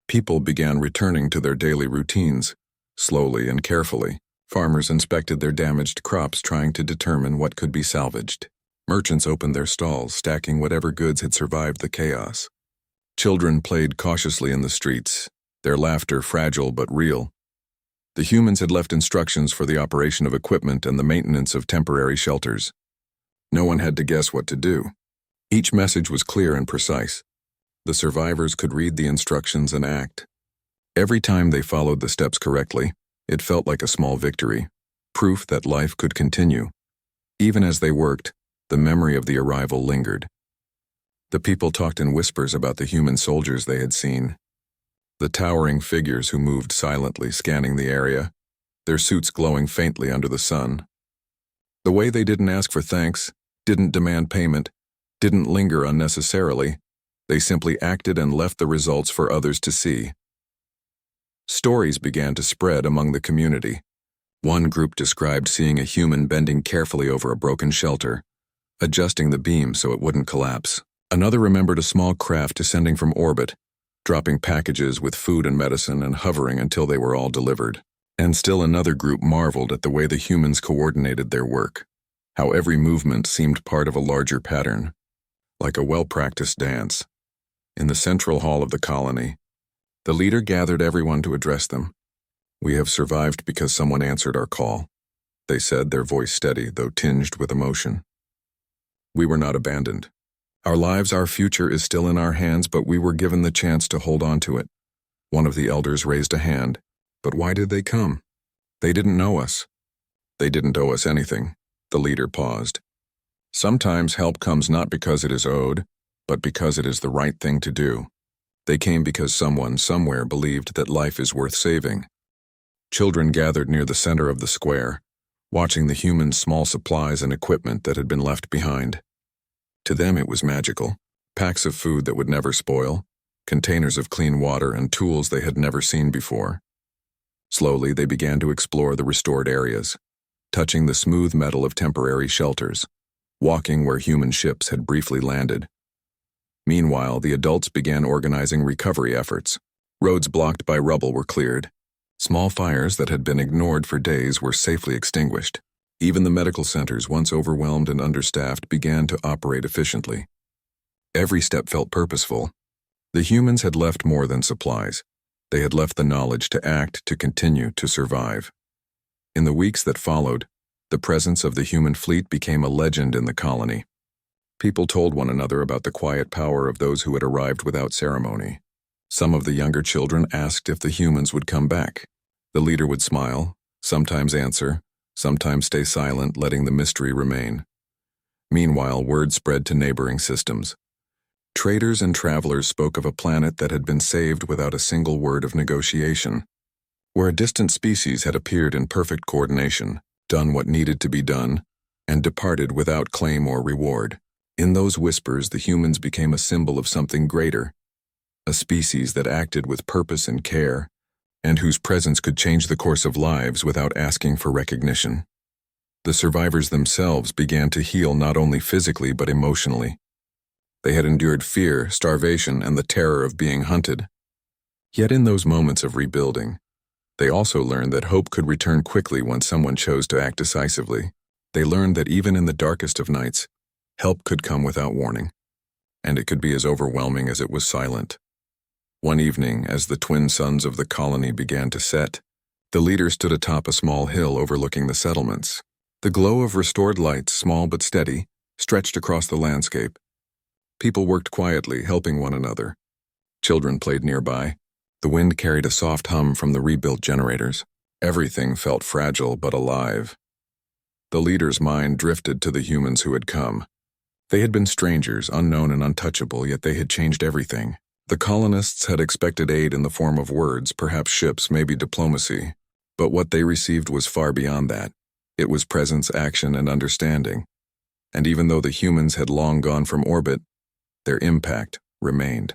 people began returning to their daily routines. Slowly and carefully, farmers inspected their damaged crops, trying to determine what could be salvaged. Merchants opened their stalls, stacking whatever goods had survived the chaos. Children played cautiously in the streets, their laughter fragile but real. The humans had left instructions for the operation of equipment and the maintenance of temporary shelters. No one had to guess what to do. Each message was clear and precise. The survivors could read the instructions and act. Every time they followed the steps correctly, it felt like a small victory, proof that life could continue. Even as they worked, the memory of the arrival lingered. The people talked in whispers about the human soldiers they had seen. The towering figures who moved silently, scanning the area, their suits glowing faintly under the sun. The way they didn't ask for thanks, didn't demand payment, didn't linger unnecessarily. They simply acted and left the results for others to see. Stories began to spread among the community. One group described seeing a human bending carefully over a broken shelter, adjusting the beam so it wouldn't collapse. Another remembered a small craft descending from orbit, dropping packages with food and medicine and hovering until they were all delivered. And still another group marveled at the way the humans coordinated their work, how every movement seemed part of a larger pattern, like a well-practiced dance. In the central hall of the colony, the leader gathered everyone to address them. "We have survived because someone answered our call," they said, their voice steady, though tinged with emotion. "We were not abandoned. Our lives, our future is still in our hands, but we were given the chance to hold on to it." One of the elders raised a hand. "But why did they come? They didn't know us." "They didn't owe us anything." The leader paused. "Sometimes help comes not because it is owed, but because it is the right thing to do. They came because someone, somewhere, believed that life is worth saving." Children gathered near the center of the square, watching the humans' small supplies and equipment that had been left behind. To them it was magical. Packs of food that would never spoil, containers of clean water, and tools they had never seen before. Slowly they began to explore the restored areas, touching the smooth metal of temporary shelters, walking where human ships had briefly landed. Meanwhile, the adults began organizing recovery efforts. Roads blocked by rubble were cleared. Small fires that had been ignored for days were safely extinguished. Even the medical centers, once overwhelmed and understaffed, began to operate efficiently. Every step felt purposeful. The humans had left more than supplies. They had left the knowledge to act, to continue, to survive. In the weeks that followed, the presence of the human fleet became a legend in the colony. People told one another about the quiet power of those who had arrived without ceremony. Some of the younger children asked if the humans would come back. The leader would smile, sometimes answer, sometimes stay silent, letting the mystery remain. Meanwhile, word spread to neighboring systems. Traders and travelers spoke of a planet that had been saved without a single word of negotiation, where a distant species had appeared in perfect coordination, done what needed to be done, and departed without claim or reward. In those whispers, the humans became a symbol of something greater, a species that acted with purpose and care, and whose presence could change the course of lives without asking for recognition. The survivors themselves began to heal not only physically but emotionally. They had endured fear, starvation, and the terror of being hunted. Yet in those moments of rebuilding, they also learned that hope could return quickly when someone chose to act decisively. They learned that even in the darkest of nights, help could come without warning, and it could be as overwhelming as it was silent. One evening, as the twin suns of the colony began to set, the leader stood atop a small hill overlooking the settlements. The glow of restored lights, small but steady, stretched across the landscape. People worked quietly, helping one another. Children played nearby. The wind carried a soft hum from the rebuilt generators. Everything felt fragile but alive. The leader's mind drifted to the humans who had come. They had been strangers, unknown and untouchable, yet they had changed everything. The colonists had expected aid in the form of words, perhaps ships, maybe diplomacy. But what they received was far beyond that. It was presence, action, and understanding. And even though the humans had long gone from orbit, their impact remained.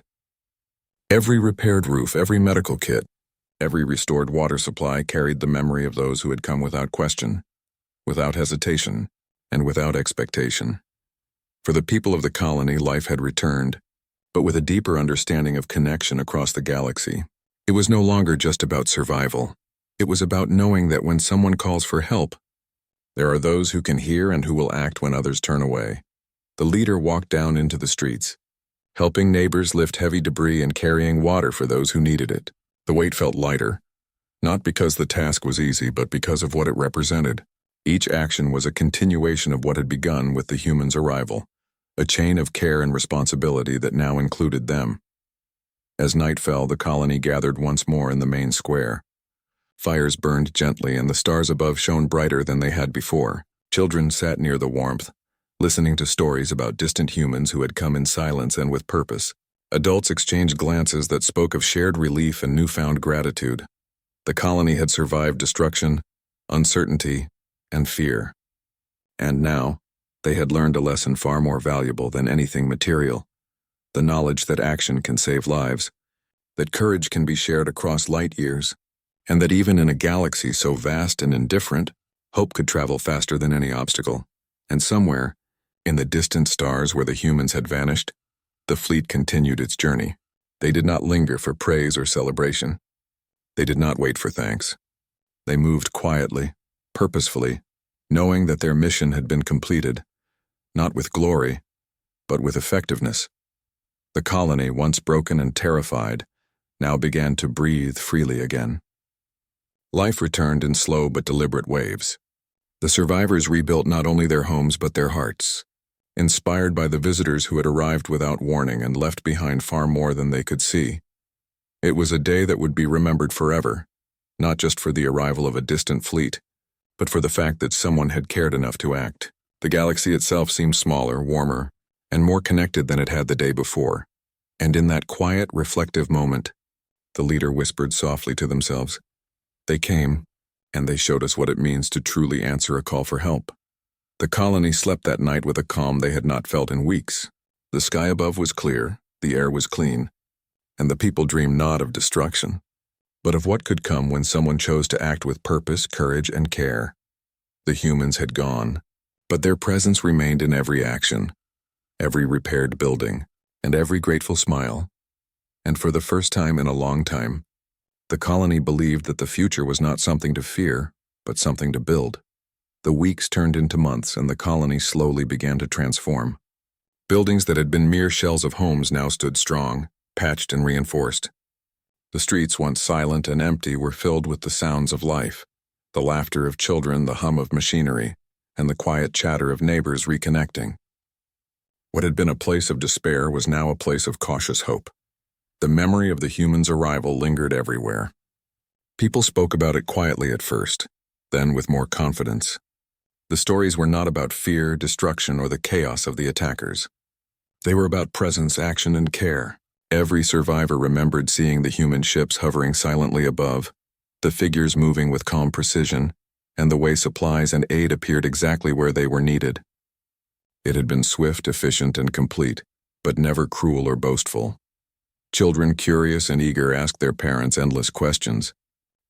Every repaired roof, every medical kit, every restored water supply carried the memory of those who had come without question, without hesitation, and without expectation. For the people of the colony, life had returned, but with a deeper understanding of connection across the galaxy. It was no longer just about survival. It was about knowing that when someone calls for help, there are those who can hear and who will act when others turn away. The leader walked down into the streets, helping neighbors lift heavy debris and carrying water for those who needed it. The weight felt lighter, not because the task was easy, but because of what it represented. Each action was a continuation of what had begun with the humans' arrival, a chain of care and responsibility that now included them. As night fell, the colony gathered once more in the main square. Fires burned gently, and the stars above shone brighter than they had before. Children sat near the warmth, listening to stories about distant humans who had come in silence and with purpose. Adults exchanged glances that spoke of shared relief and newfound gratitude. The colony had survived destruction, uncertainty, and fear. And now, they had learned a lesson far more valuable than anything material: the knowledge that action can save lives, that courage can be shared across light years, and that even in a galaxy so vast and indifferent, hope could travel faster than any obstacle. And somewhere, in the distant stars where the humans had vanished, the fleet continued its journey. They did not linger for praise or celebration. They did not wait for thanks. They moved quietly, purposefully, knowing that their mission had been completed, not with glory, but with effectiveness. The colony, once broken and terrified, now began to breathe freely again. Life returned in slow but deliberate waves. The survivors rebuilt not only their homes but their hearts, inspired by the visitors who had arrived without warning and left behind far more than they could see. It was a day that would be remembered forever, not just for the arrival of a distant fleet, but for the fact that someone had cared enough to act. The galaxy itself seemed smaller, warmer, and more connected than it had the day before. And in that quiet, reflective moment, the leader whispered softly to themselves, "They came, and they showed us what it means to truly answer a call for help." The colony slept that night with a calm they had not felt in weeks. The sky above was clear, the air was clean, and the people dreamed not of destruction, but of what could come when someone chose to act with purpose, courage, and care. The humans had gone, but their presence remained in every action, every repaired building, and every grateful smile. And for the first time in a long time, the colony believed that the future was not something to fear, but something to build. The weeks turned into months, and the colony slowly began to transform. Buildings that had been mere shells of homes now stood strong, patched and reinforced. The streets, once silent and empty, were filled with the sounds of life, the laughter of children, the hum of machinery, and the quiet chatter of neighbors reconnecting. What had been a place of despair was now a place of cautious hope. The memory of the humans' arrival lingered everywhere. People spoke about it quietly at first, then with more confidence. The stories were not about fear, destruction, or the chaos of the attackers. They were about presence, action, and care. Every survivor remembered seeing the human ships hovering silently above, the figures moving with calm precision, and the way supplies and aid appeared exactly where they were needed. It had been swift, efficient, and complete, but never cruel or boastful. Children, curious and eager, asked their parents endless questions.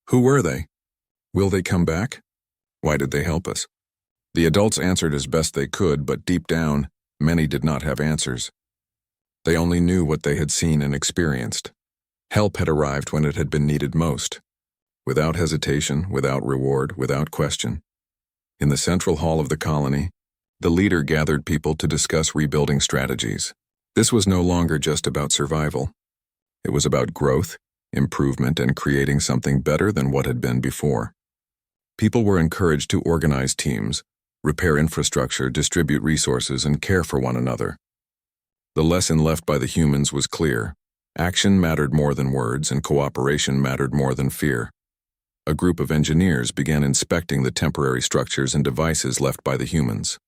Who were they? Will they come back? Why did they help us? The adults answered as best they could, but deep down, many did not have answers. They only knew what they had seen and experienced. Help had arrived when it had been needed most, without hesitation, without reward, without question. In the central hall of the colony, the leader gathered people to discuss rebuilding strategies. This was no longer just about survival. It was about growth, improvement, and creating something better than what had been before. People were encouraged to organize teams, repair infrastructure, distribute resources, and care for one another. The lesson left by the humans was clear. Action mattered more than words, and cooperation mattered more than fear. A group of engineers began inspecting the temporary structures and devices left by the humans.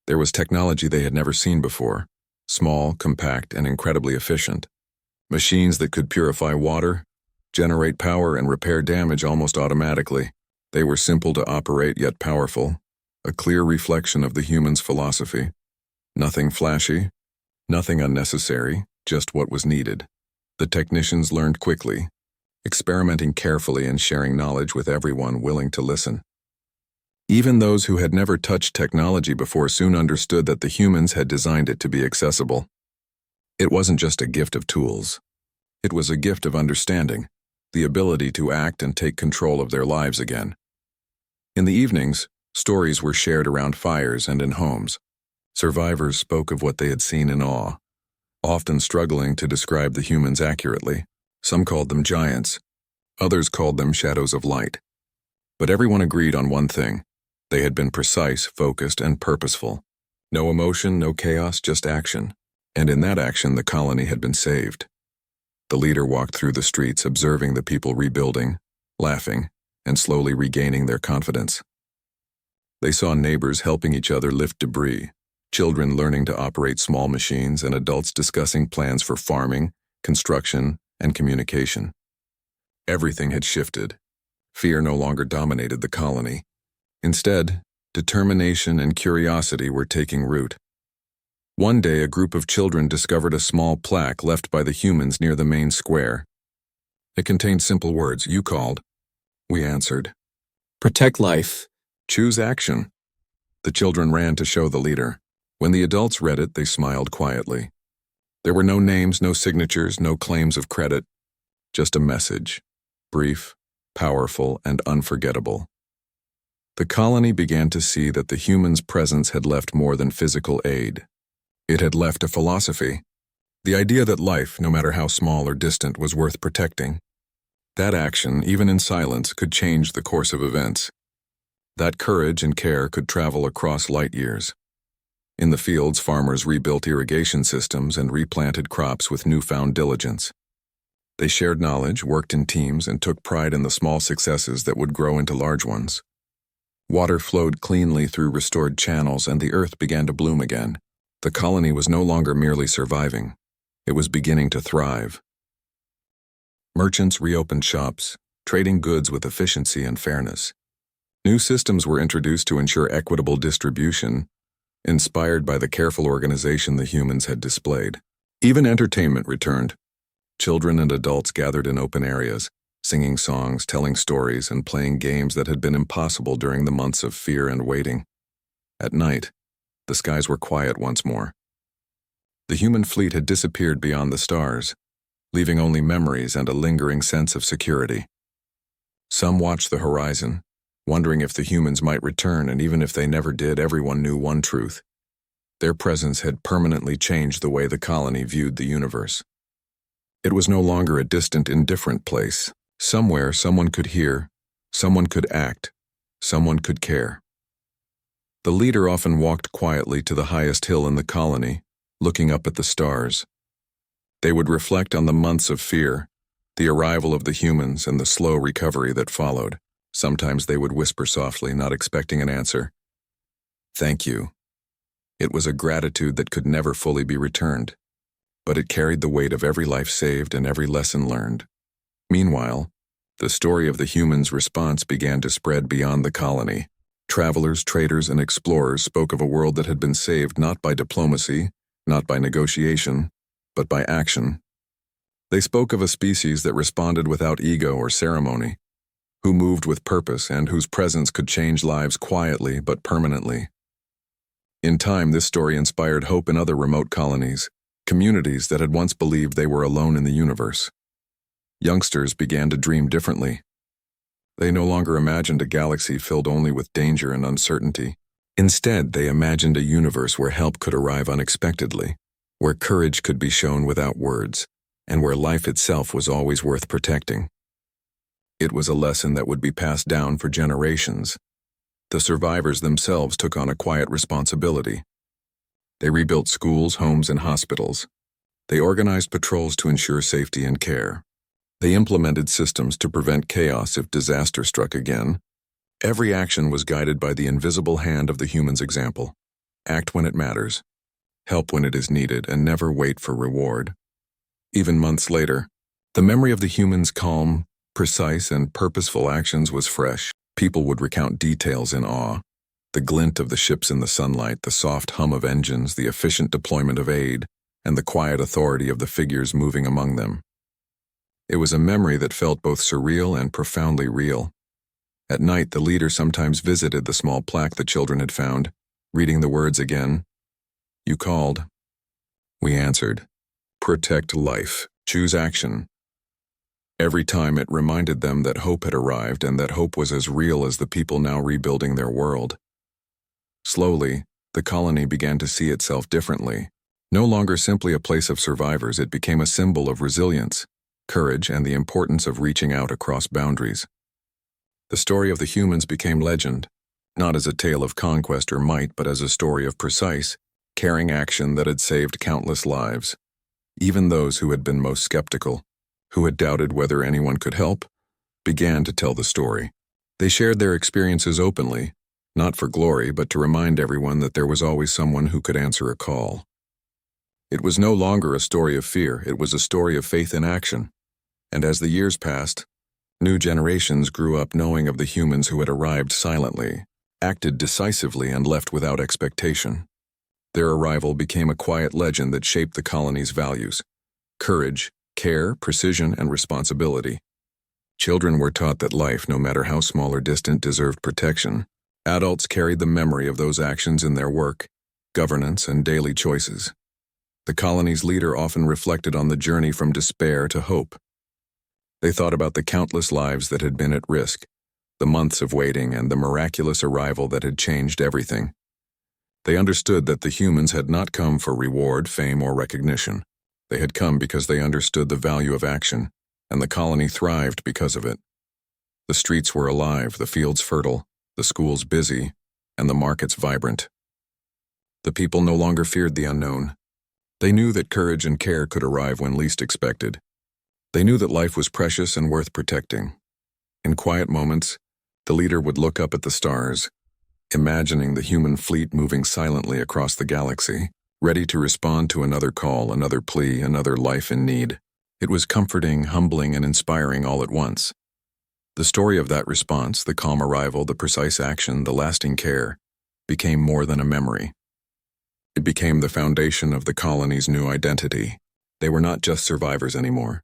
There was technology they had never seen before, small, compact, and incredibly efficient. Machines that could purify water, generate power, and repair damage almost automatically. They were simple to operate yet powerful, a clear reflection of the humans' philosophy. Nothing flashy, nothing unnecessary, just what was needed. The technicians learned quickly, experimenting carefully and sharing knowledge with everyone willing to listen. Even those who had never touched technology before soon understood that the humans had designed it to be accessible. It wasn't just a gift of tools. It was a gift of understanding, the ability to act and take control of their lives again. In the evenings, stories were shared around fires and in homes. Survivors spoke of what they had seen in awe, often struggling to describe the humans accurately. Some called them giants, others called them shadows of light. But everyone agreed on one thing: they had been precise, focused, and purposeful. No emotion, no chaos, just action. And in that action, the colony had been saved. The leader walked through the streets, observing the people rebuilding, laughing, and slowly regaining their confidence. They saw neighbors helping each other lift debris, children learning to operate small machines, and adults discussing plans for farming, construction, and communication. Everything had shifted. Fear no longer dominated the colony. Instead, determination and curiosity were taking root. One day, a group of children discovered a small plaque left by the humans near the main square. It contained simple words: "You called. We answered. Protect life. Choose action." The children ran to show the leader. When the adults read it, they smiled quietly. There were no names, no signatures, no claims of credit, just a message, brief, powerful, and unforgettable. The colony began to see that the humans' presence had left more than physical aid. It had left a philosophy, the idea that life, no matter how small or distant, was worth protecting. That action, even in silence, could change the course of events. That courage and care could travel across light years. In the fields, farmers rebuilt irrigation systems and replanted crops with newfound diligence. They shared knowledge, worked in teams, and took pride in the small successes that would grow into large ones. Water flowed cleanly through restored channels, and the earth began to bloom again. The colony was no longer merely surviving. It was beginning to thrive. Merchants reopened shops, trading goods with efficiency and fairness. New systems were introduced to ensure equitable distribution, inspired by the careful organization the humans had displayed. Even entertainment returned. Children and adults gathered in open areas, singing songs, telling stories, and playing games that had been impossible during the months of fear and waiting. At night, the skies were quiet once more. The human fleet had disappeared beyond the stars, leaving only memories and a lingering sense of security. Some watched the horizon, wondering if the humans might return, and even if they never did, everyone knew one truth. Their presence had permanently changed the way the colony viewed the universe. It was no longer a distant, indifferent place. Somewhere, someone could hear, someone could act, someone could care. The leader often walked quietly to the highest hill in the colony, looking up at the stars. They would reflect on the months of fear, the arrival of the humans, and the slow recovery that followed. Sometimes they would whisper softly, not expecting an answer. "Thank you." It was a gratitude that could never fully be returned, but it carried the weight of every life saved and every lesson learned. Meanwhile, the story of the humans' response began to spread beyond the colony. Travelers, traders, and explorers spoke of a world that had been saved not by diplomacy, not by negotiation, but by action. They spoke of a species that responded without ego or ceremony, who moved with purpose and whose presence could change lives quietly but permanently. In time, this story inspired hope in other remote colonies, communities that had once believed they were alone in the universe. Youngsters began to dream differently. They no longer imagined a galaxy filled only with danger and uncertainty. Instead, they imagined a universe where help could arrive unexpectedly, where courage could be shown without words, and where life itself was always worth protecting. It was a lesson that would be passed down for generations. The survivors themselves took on a quiet responsibility. They rebuilt schools, homes, and hospitals. They organized patrols to ensure safety and care. They implemented systems to prevent chaos if disaster struck again. Every action was guided by the invisible hand of the human's example. Act when it matters, help when it is needed, and never wait for reward. Even months later, the memory of the humans' calm, precise, and purposeful actions was fresh. People would recount details in awe. The glint of the ships in the sunlight, the soft hum of engines, the efficient deployment of aid, and the quiet authority of the figures moving among them. It was a memory that felt both surreal and profoundly real. At night, the leader sometimes visited the small plaque the children had found, reading the words again. "You called." We answered. "Protect life. Choose action." Every time it reminded them that hope had arrived and that hope was as real as the people now rebuilding their world. Slowly, the colony began to see itself differently. No longer simply a place of survivors, it became a symbol of resilience, courage, and the importance of reaching out across boundaries. The story of the humans became legend, not as a tale of conquest or might, but as a story of precise, caring action that had saved countless lives. Even those who had been most skeptical, who had doubted whether anyone could help, began to tell the story. They shared their experiences openly, not for glory, but to remind everyone that there was always someone who could answer a call. It was no longer a story of fear, it was a story of faith in action. And as the years passed, new generations grew up knowing of the humans who had arrived silently, acted decisively, and left without expectation. Their arrival became a quiet legend that shaped the colony's values: courage, care, precision, and responsibility. Children were taught that life, no matter how small or distant, deserved protection. Adults carried the memory of those actions in their work, governance, and daily choices. The colony's leader often reflected on the journey from despair to hope. They thought about the countless lives that had been at risk, the months of waiting, and the miraculous arrival that had changed everything. They understood that the humans had not come for reward, fame, or recognition. They had come because they understood the value of action, and the colony thrived because of it. The streets were alive, the fields fertile, the schools busy, and the markets vibrant. The people no longer feared the unknown. They knew that courage and care could arrive when least expected. They knew that life was precious and worth protecting. In quiet moments, the leader would look up at the stars, imagining the human fleet moving silently across the galaxy, ready to respond to another call, another plea, another life in need. It was comforting, humbling, and inspiring all at once. The story of that response, the calm arrival, the precise action, the lasting care, became more than a memory. It became the foundation of the colony's new identity. They were not just survivors anymore.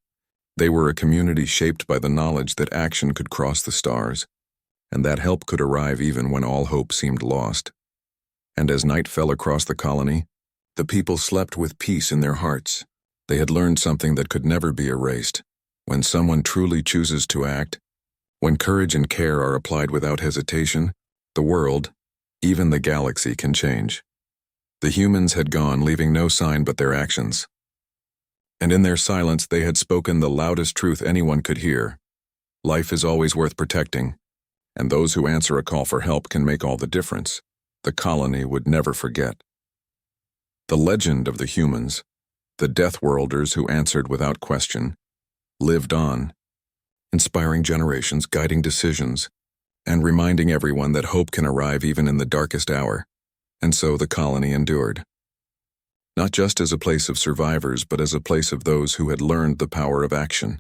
They were a community shaped by the knowledge that action could cross the stars, and that help could arrive even when all hope seemed lost. And as night fell across the colony, the people slept with peace in their hearts. They had learned something that could never be erased. When someone truly chooses to act, when courage and care are applied without hesitation, the world, even the galaxy, can change. The humans had gone, leaving no sign but their actions. And in their silence, they had spoken the loudest truth anyone could hear. Life is always worth protecting, and those who answer a call for help can make all the difference. The colony would never forget. The legend of the humans, the Deathworlders who answered without question, lived on, inspiring generations, guiding decisions, and reminding everyone that hope can arrive even in the darkest hour. And so the colony endured. Not just as a place of survivors, but as a place of those who had learned the power of action,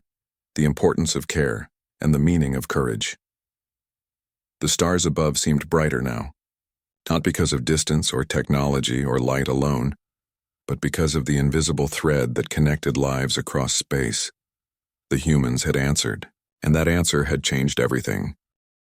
the importance of care, and the meaning of courage. The stars above seemed brighter now, not because of distance or technology or light alone, but because of the invisible thread that connected lives across space. The humans had answered, and that answer had changed everything.